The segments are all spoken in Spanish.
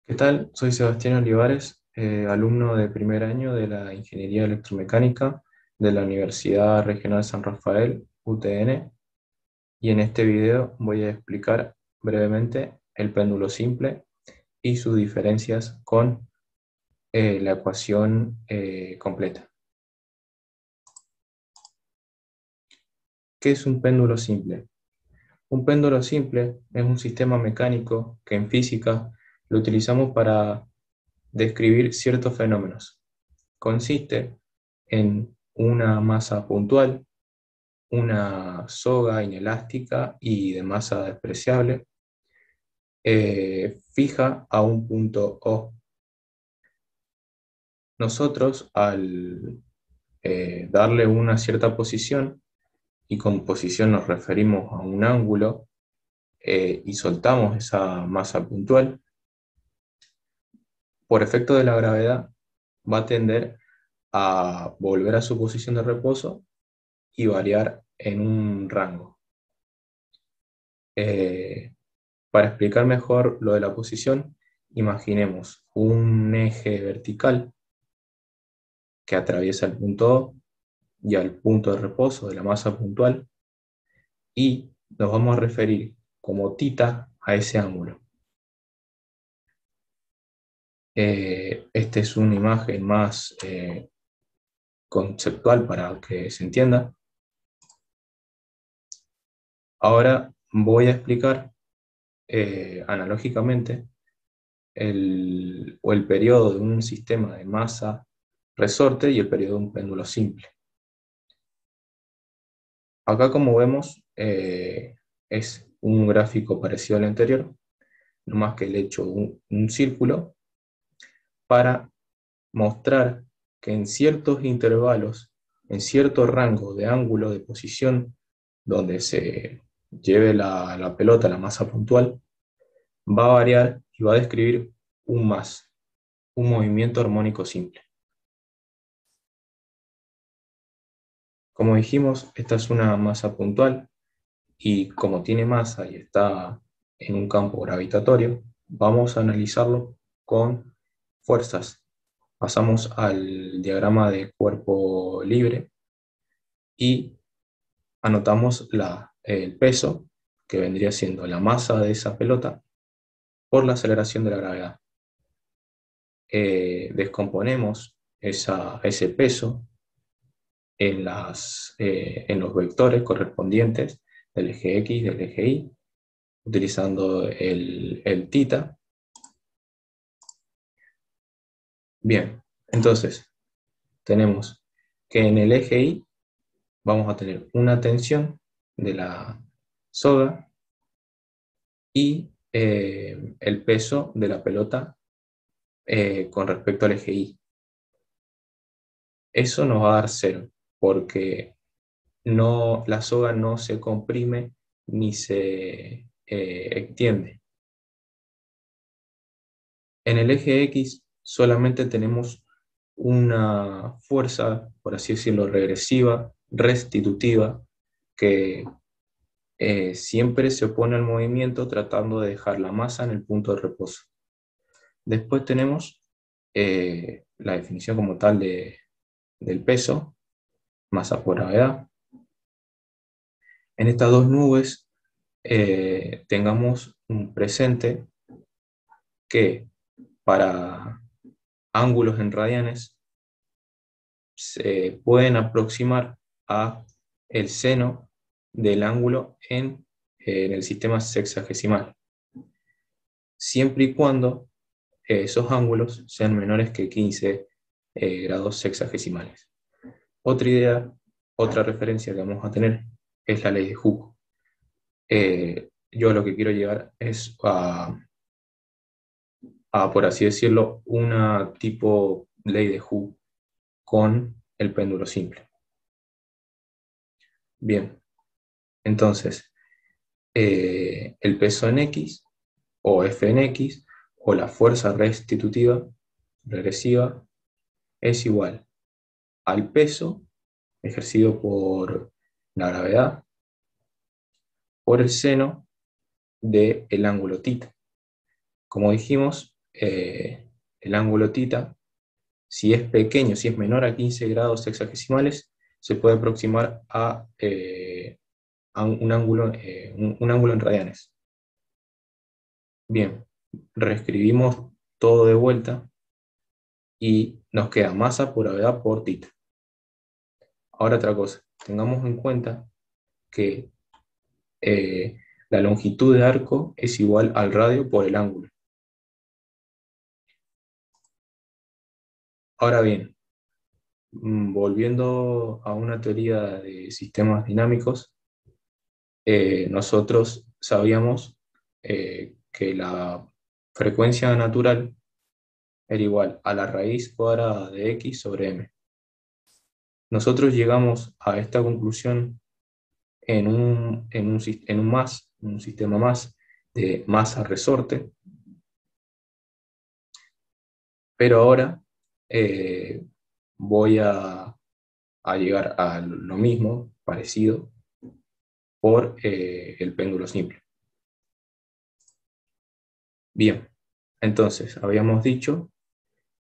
¿Qué tal? Soy Sebastián Olivares, alumno de primer año de la Ingeniería Electromecánica de la Universidad Regional San Rafael, UTN, y en este video voy a explicar brevemente el péndulo simple y sus diferencias con la ecuación completa. ¿Qué es un péndulo simple? Un péndulo simple es un sistema mecánico que en física lo utilizamos para describir ciertos fenómenos. Consiste en una masa puntual, una soga inelástica y de masa despreciable, fija a un punto O. Nosotros, al darle una cierta posición, y con posición nos referimos a un ángulo, y soltamos esa masa puntual, por efecto de la gravedad va a tender a volver a su posición de reposo y variar en un rango. Eh, para explicar mejor lo de la posición, imaginemos un eje vertical que atraviesa el punto O y al punto de reposo de la masa puntual, y nos vamos a referir como tita a ese ángulo. Esta es una imagen más conceptual para que se entienda. Ahora voy a explicar analógicamente el periodo de un sistema de masa resorte y el periodo de un péndulo simple. Acá, como vemos, es un gráfico parecido al anterior, no más que le he hecho un círculo para mostrar que en ciertos intervalos, en cierto rango de ángulo de posición donde se lleve la pelota, la masa puntual, va a variar y va a describir un más, un movimiento armónico simple. Como dijimos, esta es una masa puntual y como tiene masa y está en un campo gravitatorio, vamos a analizarlo con fuerzas. Pasamos al diagrama de cuerpo libre y anotamos el peso, que vendría siendo la masa de esa pelota, por la aceleración de la gravedad. Descomponemos ese peso en los vectores correspondientes del eje X, del eje Y, utilizando el tita. Bien, entonces tenemos que en el eje Y vamos a tener una tensión de la soga y el peso de la pelota con respecto al eje Y. Eso nos va a dar cero, porque la soga no se comprime ni se extiende. En el eje X solamente tenemos una fuerza, por así decirlo, regresiva, restitutiva, que siempre se opone al movimiento tratando de dejar la masa en el punto de reposo. Después tenemos la definición como tal del peso, masa por gravedad. En estas dos nubes tengamos un presente que para ángulos en radianes se pueden aproximar a el seno del ángulo en el sistema sexagesimal, siempre y cuando esos ángulos sean menores que 15 grados sexagesimales. Otra idea, otra referencia que vamos a tener es la ley de Hooke. Yo lo que quiero llegar es por así decirlo, una tipo ley de Hooke con el péndulo simple. Bien, entonces, el peso en X, o F en X, o la fuerza restitutiva, regresiva, es igual al peso ejercido por la gravedad por el seno del ángulo θ. Como dijimos, el ángulo θ, si es pequeño, si es menor a 15 grados sexagesimales, se puede aproximar a un ángulo en radianes. Bien, reescribimos todo de vuelta y nos queda masa por gravedad por θ. Ahora otra cosa, tengamos en cuenta que la longitud de arco es igual al radio por el ángulo. Ahora bien, volviendo a una teoría de sistemas dinámicos, nosotros sabíamos que la frecuencia natural era igual a la raíz cuadrada de x sobre m. Nosotros llegamos a esta conclusión en un sistema más de masa-resorte, pero ahora voy a llegar a lo mismo, parecido, por el péndulo simple. Bien, entonces habíamos dicho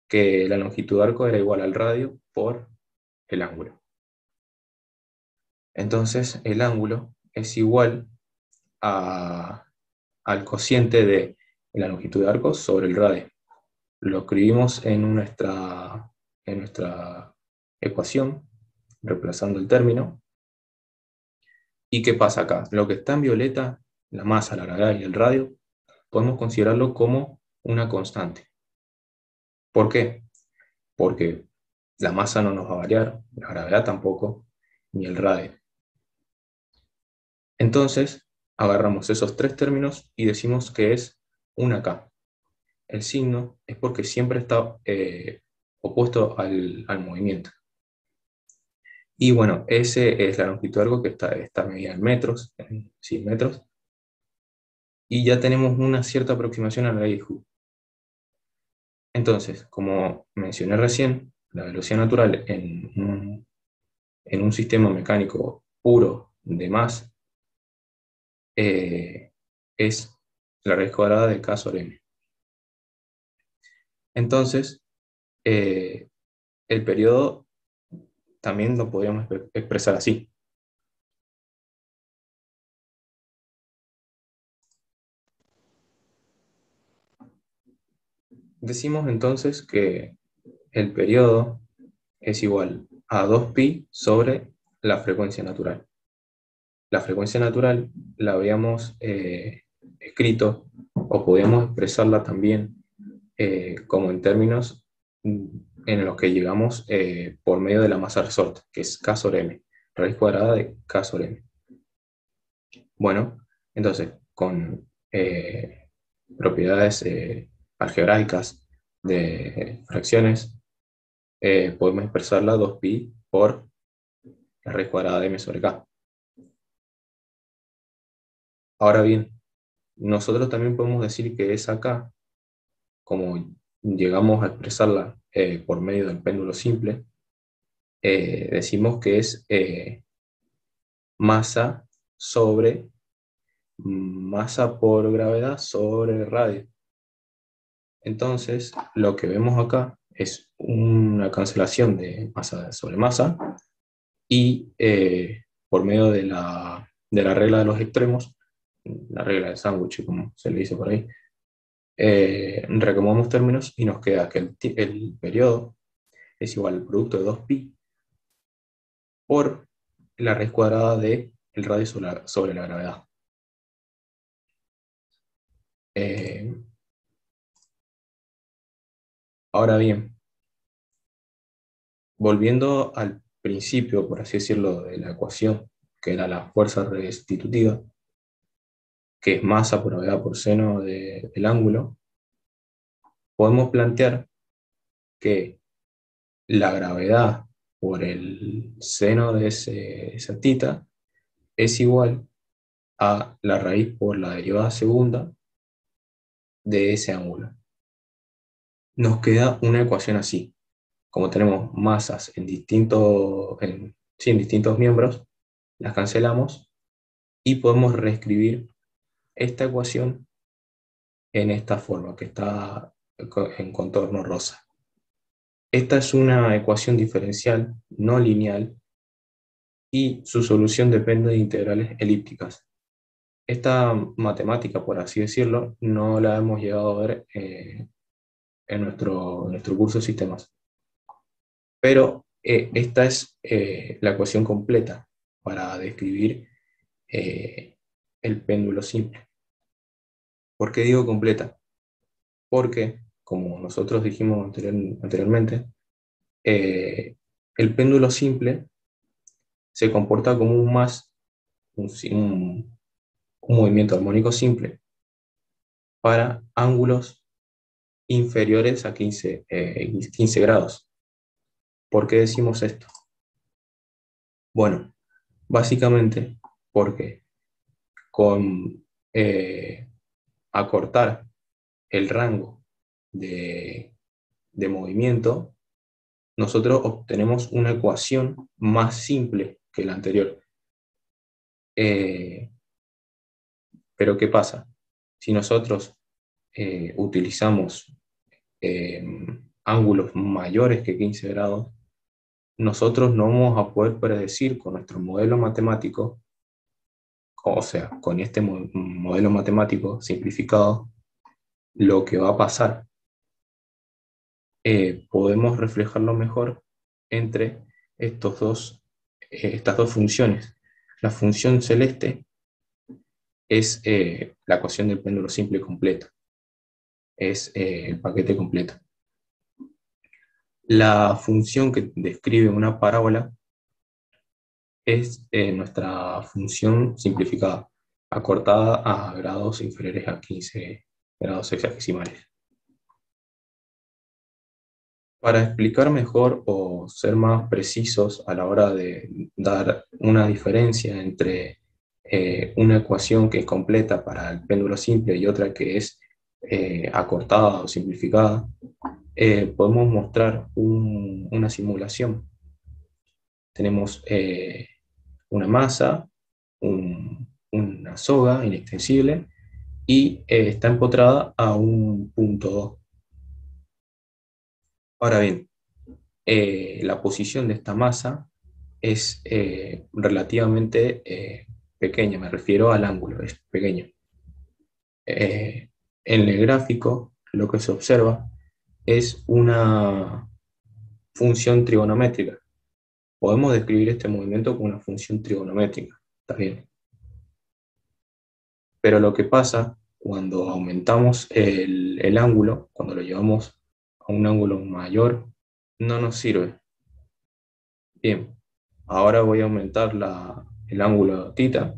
que la longitud de arco era igual al radio por el ángulo. Entonces el ángulo es igual al cociente de la longitud de arco sobre el radio. Lo escribimos en nuestra ecuación, reemplazando el término. ¿Y qué pasa acá? Lo que está en violeta, la masa, la gravedad y el radio, podemos considerarlo como una constante. ¿Por qué? Porque la masa no nos va a variar, la gravedad tampoco, ni el radio. Entonces, agarramos esos tres términos y decimos que es una K. El signo es porque siempre está opuesto al movimiento. Y bueno, ese es la longitud de arco que está medida en metros, en 100 metros. Y ya tenemos una cierta aproximación a la ley de Hooke. Entonces, como mencioné recién, la velocidad natural en un sistema mecánico puro de masa es la raíz cuadrada de K sobre M. Entonces, el periodo también lo podríamos expresar así. Decimos entonces que el periodo es igual a 2pi sobre la frecuencia natural. La frecuencia natural la habíamos escrito, o podíamos expresarla también como en términos en los que llegamos por medio de la masa resorte, que es K sobre M, raíz cuadrada de K sobre M. Bueno, entonces, con propiedades algebraicas de fracciones, podemos expresarla 2pi por la raíz cuadrada de M sobre K. Ahora bien, nosotros también podemos decir que esa K, como llegamos a expresarla por medio del péndulo simple, decimos que es masa sobre masa por gravedad sobre radio. Entonces, lo que vemos acá es una cancelación de masa sobre masa y por medio de la regla de los extremos, la regla de sándwich, como se le dice por ahí, reacomodamos términos y nos queda que el periodo es igual al producto de 2pi por la raíz cuadrada del radio sobre la gravedad. Ahora bien, volviendo al principio, por así decirlo, de la ecuación, que era la fuerza restitutiva, que es masa por gravedad por seno del ángulo, podemos plantear que la gravedad por el seno de esa θ es igual a la raíz por la derivada segunda de ese ángulo. Nos queda una ecuación así. Como tenemos masas en distintos miembros, las cancelamos y podemos reescribir esta ecuación en esta forma, que está en contorno rosa. Esta es una ecuación diferencial no lineal y su solución depende de integrales elípticas. Esta matemática, por así decirlo, no la hemos llegado a ver en nuestro curso de sistemas. Pero esta es la ecuación completa para describir el péndulo simple. ¿Por qué digo completa? Porque, como nosotros dijimos anteriormente, el péndulo simple se comporta como un movimiento armónico simple para ángulos inferiores a 15 grados. ¿Por qué decimos esto? Bueno, básicamente porque con acortar el rango de, de movimiento, nosotros obtenemos una ecuación más simple que la anterior. Pero ¿qué pasa? Si nosotros utilizamos eh, ángulos mayores que 15 grados, nosotros no vamos a poder predecir con nuestro modelo matemático, o sea, con este modelo matemático simplificado, lo que va a pasar. Podemos reflejarlo mejor entre estas dos funciones. La función celeste es la ecuación del péndulo simple completo, es el paquete completo. La función que describe una parábola es nuestra función simplificada, acortada a grados inferiores a 15 grados sexagesimales. Para explicar mejor o ser más precisos a la hora de dar una diferencia entre una ecuación que es completa para el péndulo simple y otra que es acortada o simplificada, podemos mostrar una simulación. Tenemos una masa, una soga inextensible y está empotrada a un punto 2. Ahora bien, la posición de esta masa es relativamente pequeña, me refiero al ángulo, es pequeño. En el gráfico lo que se observa es una función trigonométrica. Podemos describir este movimiento como una función trigonométrica, ¿está bien? Pero lo que pasa cuando aumentamos el ángulo, cuando lo llevamos a un ángulo mayor, no nos sirve. Bien, ahora voy a aumentar el ángulo θ.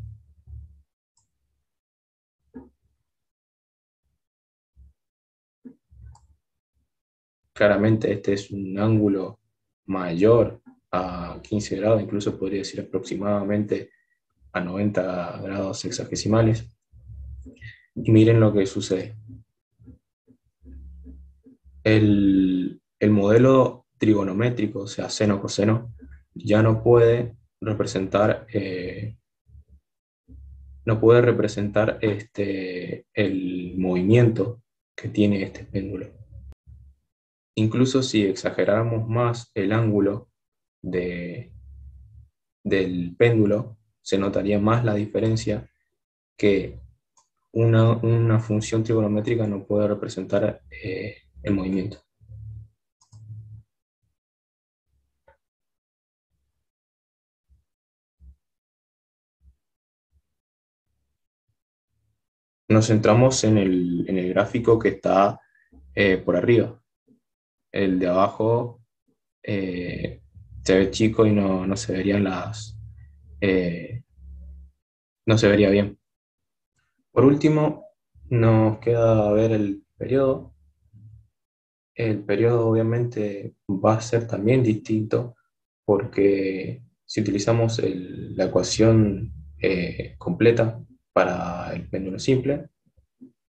Claramente este es un ángulo mayor a 15 grados, incluso podría decir aproximadamente a 90 grados sexagesimales. Y miren lo que sucede. El modelo trigonométrico, o sea, seno-coseno, ya no puede representar el movimiento que tiene este péndulo. Incluso si exageráramos más el ángulo del péndulo, se notaría más la diferencia que una función trigonométrica no puede representar el movimiento. Nos centramos en el gráfico que está por arriba. El de abajo se ve chico y no se verían eh, no se vería bien. Por último, nos queda ver el periodo. El periodo obviamente va a ser también distinto porque si utilizamos la ecuación completa para el péndulo simple,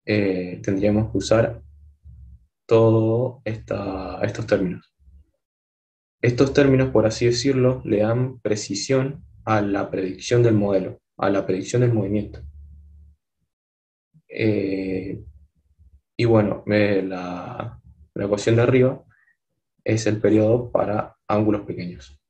tendríamos que usar todos estos términos. Estos términos, por así decirlo, le dan precisión a la predicción del modelo, a la predicción del movimiento. Y bueno, la ecuación de arriba es el periodo para ángulos pequeños.